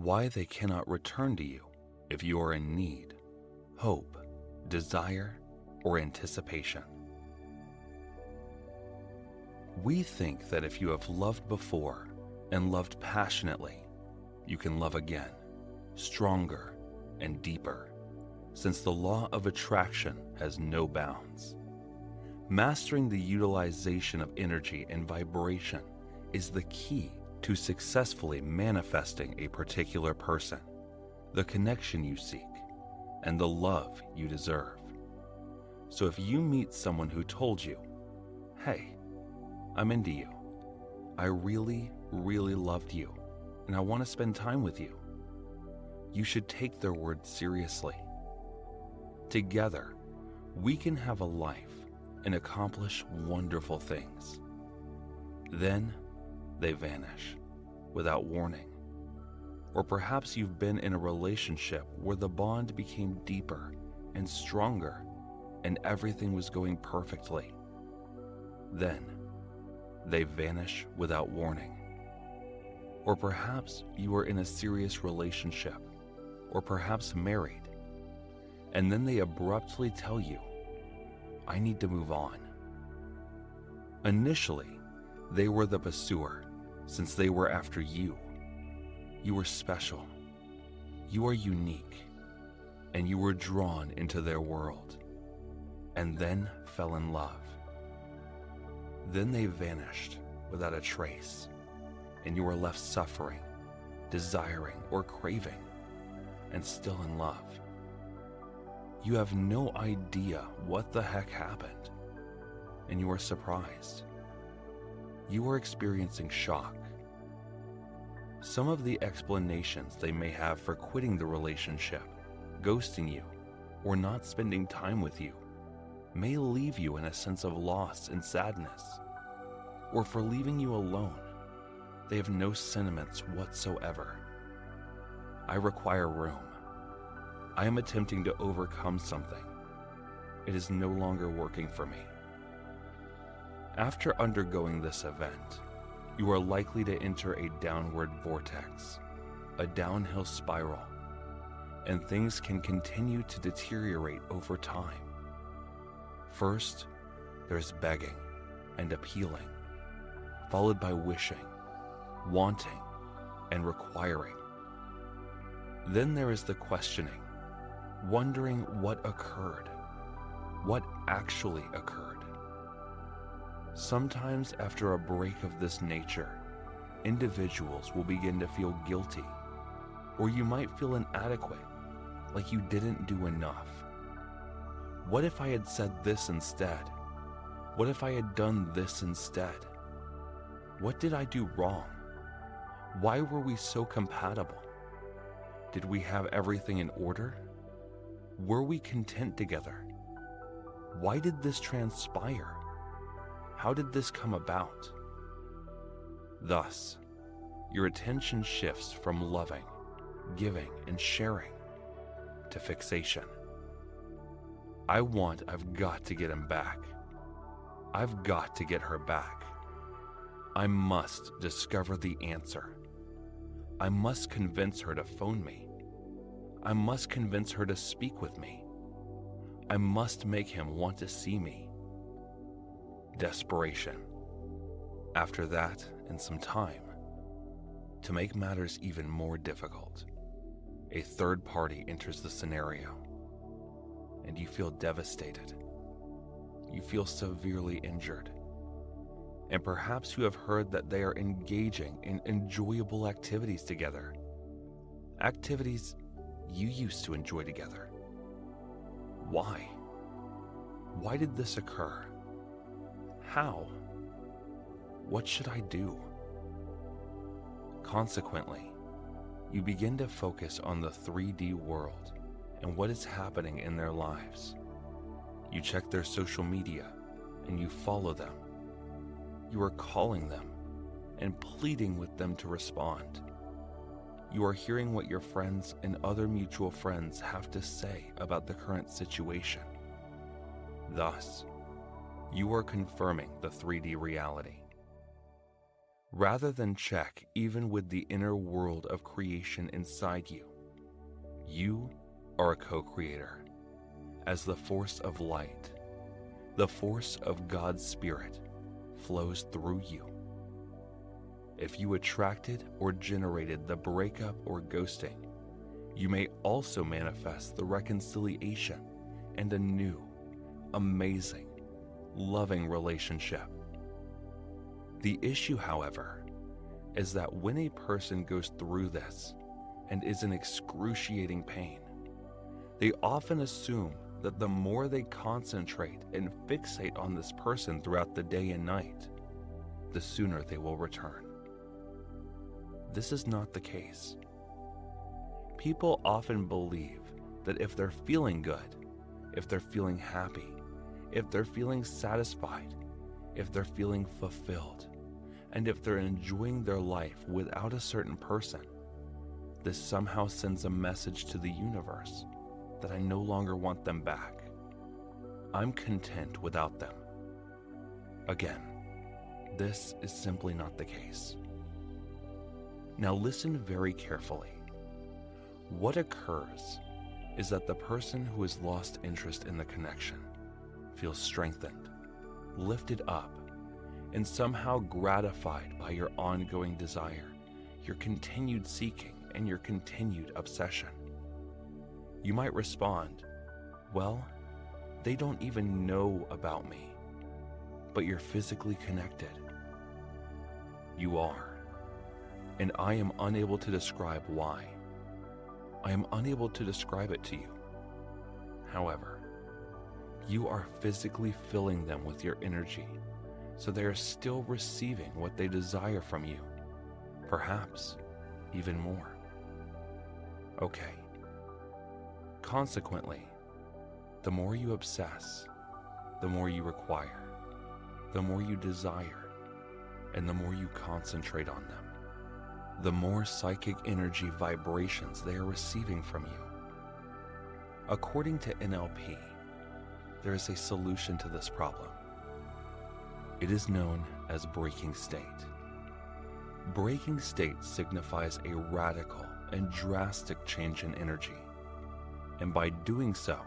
why they cannot return to you if you are in need, hope, desire, or anticipation. We think that if you have loved before and loved passionately, you can love again, stronger and deeper, since the law of attraction has no bounds. Mastering the utilization of energy and vibration is the key to successfully manifesting a particular person, the connection you seek, and the love you deserve. So if you meet someone who told you, "Hey, I'm into you. I really, really loved you, and I want to spend time with you," you should take their words seriously. Together, we can have a life and accomplish wonderful things. Then they vanish without warning. Or perhaps you've been in a relationship where the bond became deeper and stronger and everything was going perfectly. Then they vanish without warning. Or perhaps you are in a serious relationship, or perhaps married, and then they abruptly tell you, "I need to move on." Initially, they were the pursuer, since they were after you. You were special, you are unique, and you were drawn into their world, and then fell in love. Then they vanished without a trace, and you are left suffering, desiring, or craving, and still in love. You have no idea what the heck happened, and you are surprised. You are experiencing shock. Some of the explanations they may have for quitting the relationship, ghosting you, or not spending time with you may leave you in a sense of loss and sadness. Or for leaving you alone, they have no sentiments whatsoever. "I require room. I am attempting to overcome something. It is no longer working for me." After undergoing this event, you are likely to enter a downward vortex, a downhill spiral, and things can continue to deteriorate over time. First, there's begging and appealing, followed by wishing, wanting, and requiring. Then there is the questioning, wondering what occurred, what actually occurred. Sometimes after a break of this nature, individuals will begin to feel guilty, or you might feel inadequate, like you didn't do enough. What if I had said this instead? What if I had done this instead? What did I do wrong? Why were we so compatible? Did we have everything in order? Were we content together? Why did this transpire? How did this come about? Thus, your attention shifts from loving, giving, and sharing to fixation. I've got to get him back. I've got to get her back. I must discover the answer. I must convince her to phone me. I must convince her to speak with me. I must make him want to see me. Desperation. After that, and some time, to make matters even more difficult, a third party enters the scenario, and you feel devastated. You feel severely injured. And perhaps you have heard that they are engaging in enjoyable activities together. Activities you used to enjoy together. Why? Why did this occur? How? What should I do? Consequently, you begin to focus on the 3D world and what is happening in their lives. You check their social media and you follow them. You are calling them and pleading with them to respond. You are hearing what your friends and other mutual friends have to say about the current situation. Thus, you are confirming the 3D reality. Rather than check even with the inner world of creation inside you, you are a co-creator. As the force of light, the force of God's Spirit flows through you. If you attracted or generated the breakup or ghosting, you may also manifest the reconciliation and a new, amazing, loving relationship. The issue, however, is that when a person goes through this and is in excruciating pain, they often assume that the more they concentrate and fixate on this person throughout the day and night, the sooner they will return. This is not the case. People often believe that if they're feeling good, if they're feeling happy, if they're feeling satisfied, if they're feeling fulfilled, and if they're enjoying their life without a certain person, this somehow sends a message to the universe that I no longer want them back. I'm content without them. Again, this is simply not the case. Now listen very carefully. What occurs is that the person who has lost interest in the connection feels strengthened, lifted up, and somehow gratified by your ongoing desire, your continued seeking, and your continued obsession. You might respond, well, they don't even know about me, but you're physically connected. You are, and I am unable to describe why. I am unable to describe it to you. However, you are physically filling them with your energy, so they are still receiving what they desire from you, perhaps even more. Okay. Consequently, the more you obsess, the more you require, the more you desire, and the more you concentrate on them, the more psychic energy vibrations they are receiving from you. According to NLP, there is a solution to this problem. It is known as breaking state. Breaking state signifies a radical and drastic change in energy. And by doing so,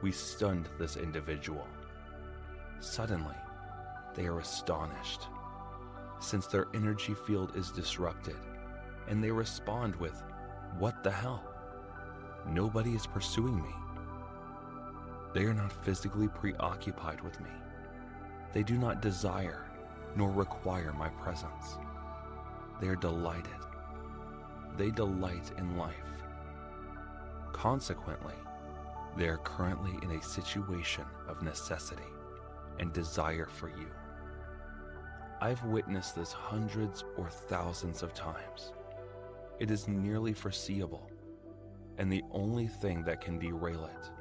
we stunned this individual. Suddenly, they are astonished, since their energy field is disrupted, and they respond with, "What the hell? Nobody is pursuing me." They are not physically preoccupied with me. They do not desire nor require my presence. They are delighted. They delight in life. Consequently, they are currently in a situation of necessity and desire for you. I've witnessed this hundreds or thousands of times. It is nearly foreseeable, and the only thing that can derail it.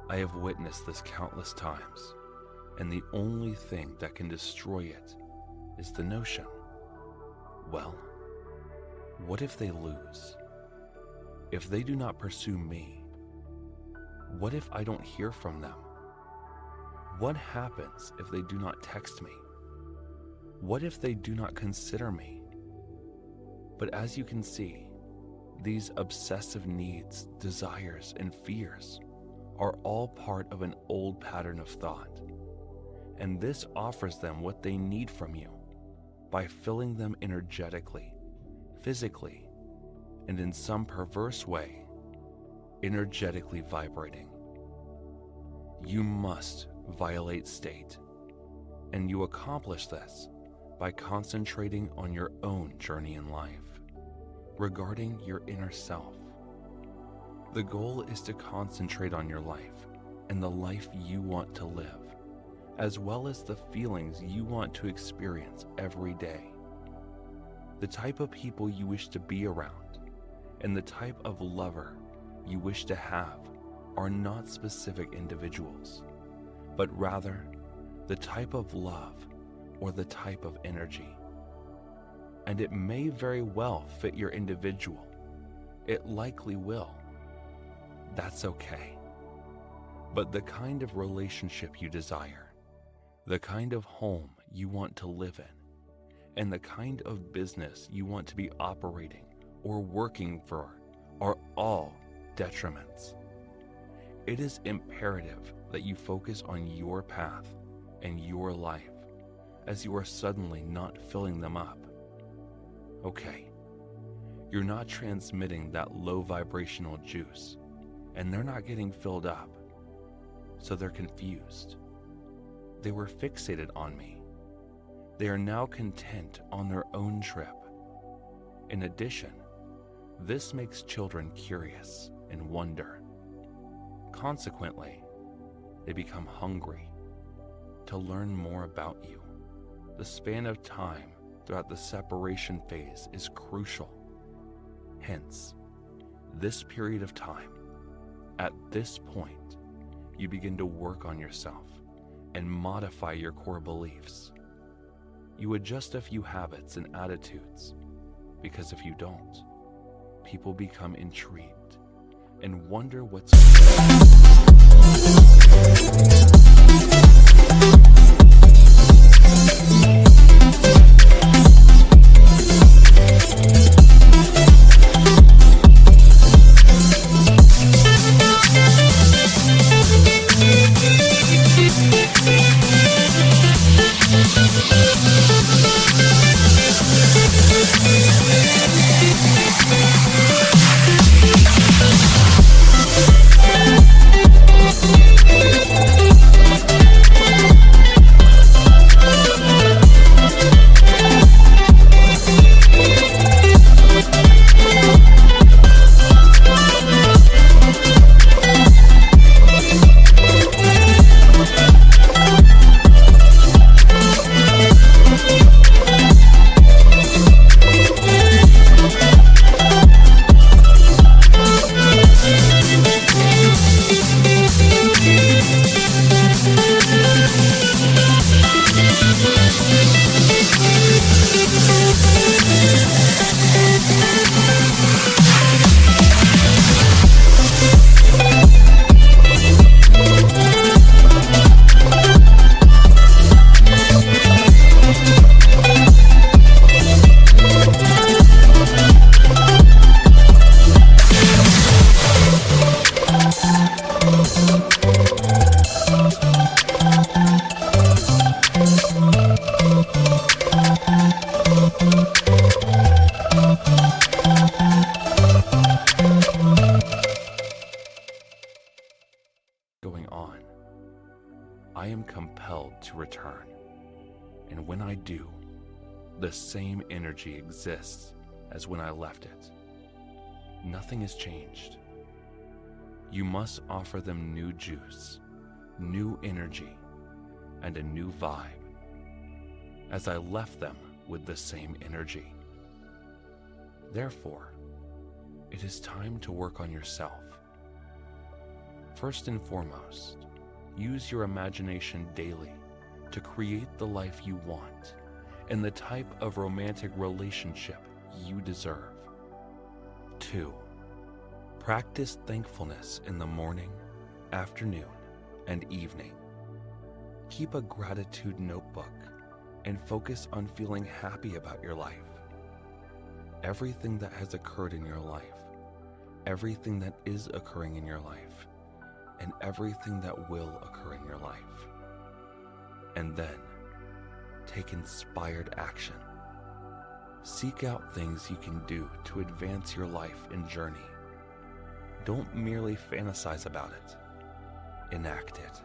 I have witnessed this countless times, and the only thing that can destroy it is the notion, well, what if they lose? If they do not pursue me? What if I don't hear from them? What happens if they do not text me? What if they do not consider me? But as you can see, these obsessive needs, desires, and fears are all part of an old pattern of thought. And this offers them what they need from you by filling them energetically, physically, and in some perverse way, energetically vibrating. You must violate state, and you accomplish this by concentrating on your own journey in life, regarding your inner self. The goal is to concentrate on your life and the life you want to live, as well as the feelings you want to experience every day. The type of people you wish to be around and the type of lover you wish to have are not specific individuals, but rather the type of love or the type of energy. And it may very well fit your individual. It likely will. That's okay. But the kind of relationship you desire, the kind of home you want to live in, and the kind of business you want to be operating or working for are all detriments. It is imperative that you focus on your path and your life, as you are suddenly not filling them up. Okay, you're not transmitting that low vibrational juice, and they're not getting filled up, so they're confused. They were fixated on me. They are now content on their own trip. In addition, this makes children curious and wonder. Consequently, they become hungry to learn more about you. The span of time throughout the separation phase is crucial. Hence, this period of time, at this point, you begin to work on yourself and modify your core beliefs. You adjust a few habits and attitudes, because if you don't, people become intrigued and wonder what's going on. I am compelled to return, and when I do, the same energy exists as when I left it. Nothing has changed. You must offer them new juice, new energy, and a new vibe, as I left them with the same energy. Therefore, it is time to work on yourself. First and foremost, use your imagination daily to create the life you want and the type of romantic relationship you deserve. 2. Practice thankfulness in the morning, afternoon, and evening. Keep a gratitude notebook and focus on feeling happy about your life. Everything that has occurred in your life, everything that is occurring in your life, and everything that will occur in your life. And then, take inspired action. Seek out things you can do to advance your life and journey. Don't merely fantasize about it. Enact it.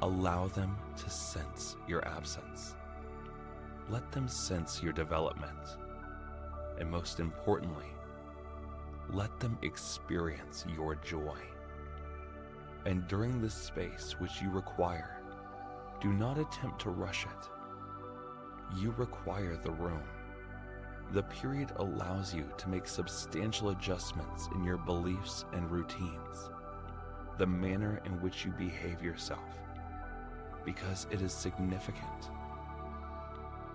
Allow them to sense your absence. Let them sense your development. And most importantly, let them experience your joy. And during this space which you require, do not attempt to rush it. You require the room. The period allows you to make substantial adjustments in your beliefs and routines, the manner in which you behave yourself, because it is significant.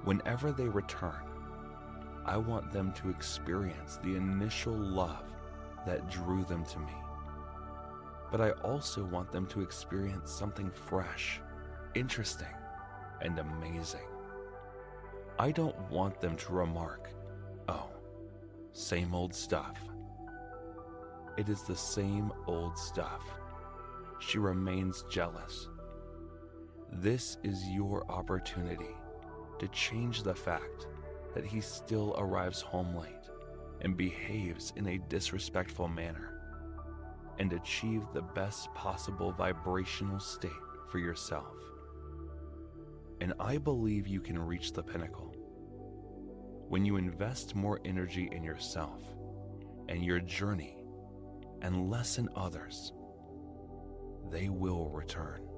Whenever they return, I want them to experience the initial love that drew them to me. But I also want them to experience something fresh, interesting, and amazing. I don't want them to remark, "Oh, same old stuff." It is the same old stuff. She remains jealous. This is your opportunity to change the fact that he still arrives home late and behaves in a disrespectful manner, and achieve the best possible vibrational state for yourself. And I believe you can reach the pinnacle when you invest more energy in yourself and your journey and less in others. They will return.